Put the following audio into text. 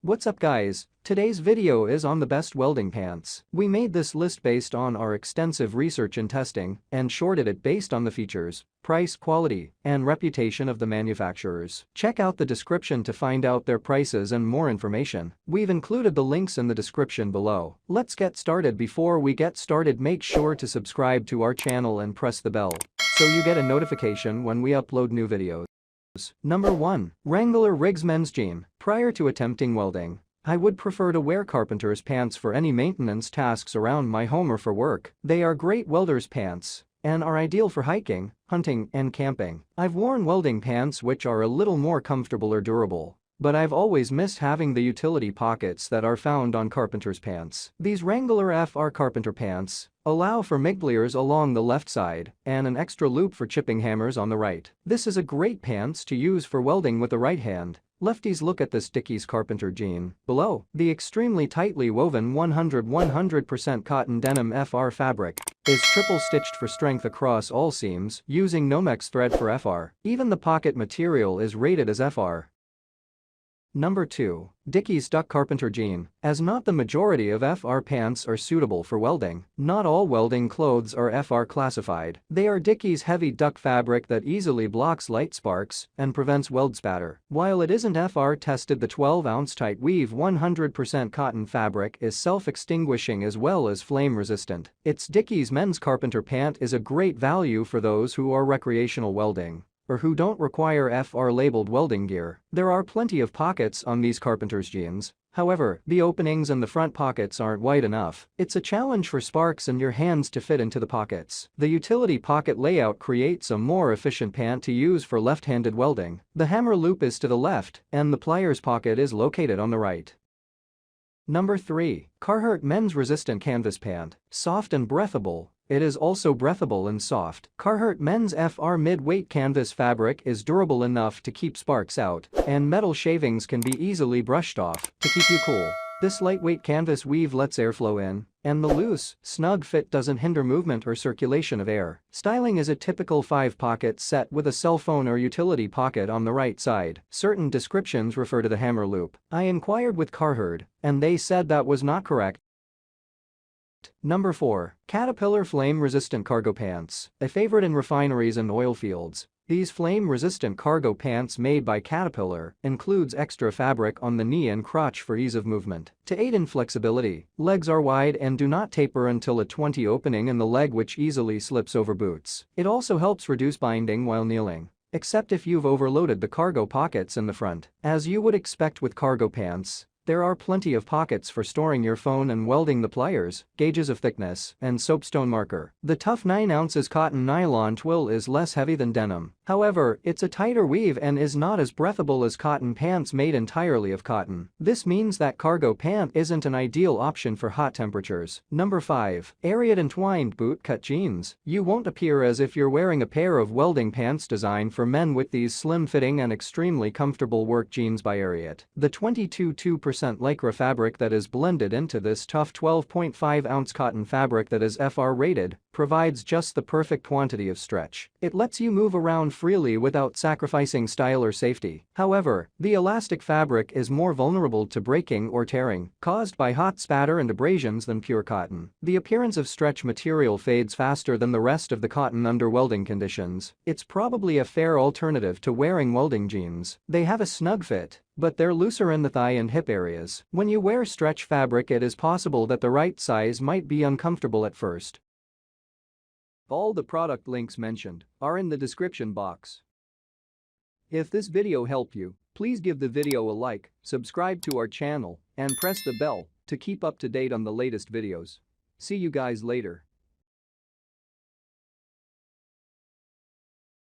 What's up guys, today's video is on the best welding pants. We made this list based on our extensive research and testing and shorted it based on the features, price, quality, and reputation of the manufacturers. Check out the description to find out their prices and more information. We've included the links in the description below. Let's get started. Before we get started, make sure to subscribe to our channel and press the bell so you get a notification when we upload new videos. Number 1. Wrangler Rigs Men's Jean. Prior to attempting welding, I would prefer to wear Carpenter's pants for any maintenance tasks around my home or for work. They are great welder's pants and are ideal for hiking, hunting, and camping. I've worn welding pants which are a little more comfortable or durable, but I've always missed having the utility pockets that are found on Carpenter's pants. These Wrangler FR Carpenter pants allow for migliers along the left side and an extra loop for chipping hammers on the right. This is a great pants to use for welding with the right hand. Lefties, look at this Dickies Carpenter jean. Below, the extremely tightly woven 100% cotton denim FR fabric is triple stitched for strength across all seams using Nomex thread for FR. Even the pocket material is rated as FR. Number 2. Dickies Duck Carpenter Jean. As not the majority of FR pants are suitable for welding, not all welding clothes are FR classified. They are Dickies heavy duck fabric that easily blocks light sparks and prevents weld spatter. While it isn't FR tested, the 12-ounce tight weave 100% cotton fabric is self-extinguishing as well as flame resistant. Its Dickies men's carpenter pant is a great value for those who are recreational welding or who don't require FR-labeled welding gear. There are plenty of pockets on these Carpenter's jeans. However, the openings in the front pockets aren't wide enough. It's a challenge for sparks and your hands to fit into the pockets. The utility pocket layout creates a more efficient pant to use for left-handed welding. The hammer loop is to the left and the pliers pocket is located on the right. Number 3. Carhartt Men's Resistant Canvas Pant. Soft and breathable. It is also breathable and soft. Carhartt Men's FR mid-weight canvas fabric is durable enough to keep sparks out, and metal shavings can be easily brushed off to keep you cool. This lightweight canvas weave lets airflow in, and the loose, snug fit doesn't hinder movement or circulation of air. Styling is a typical 5-pocket set with a cell phone or utility pocket on the right side. Certain descriptions refer to the hammer loop. I inquired with Carhartt, and they said that was not correct. Number 4. Caterpillar Flame-Resistant Cargo Pants. A favorite in refineries and oil fields, these flame-resistant cargo pants made by Caterpillar includes extra fabric on the knee and crotch for ease of movement. To aid in flexibility, legs are wide and do not taper until a 20 opening in the leg which easily slips over boots. It also helps reduce binding while kneeling, except if you've overloaded the cargo pockets in the front. As you would expect with cargo pants, there are plenty of pockets for storing your phone and welding the pliers, gauges of thickness, and soapstone marker. The tough 9 ounces cotton nylon twill is less heavy than denim. However, it's a tighter weave and is not as breathable as cotton pants made entirely of cotton. This means that cargo pant isn't an ideal option for hot temperatures. Number 5. Ariat Entwined Bootcut Jeans. You won't appear as if you're wearing a pair of welding pants designed for men with these slim-fitting and extremely comfortable work jeans by Ariat. The 22% Lycra fabric that is blended into this tough 12.5-ounce cotton fabric that is FR rated provides just the perfect quantity of stretch. It lets you move around freely without sacrificing style or safety. However, the elastic fabric is more vulnerable to breaking or tearing caused by hot spatter and abrasions than pure cotton. The appearance of stretch material fades faster than the rest of the cotton under welding conditions. It's probably a fair alternative to wearing welding jeans. They have a snug fit, but they're looser in the thigh and hip areas. When you wear stretch fabric, it is possible that the right size might be uncomfortable at first. All the product links mentioned are in the description box. If this video helped you, please give the video a like, subscribe to our channel, and press the bell to keep up to date on the latest videos. See you guys later.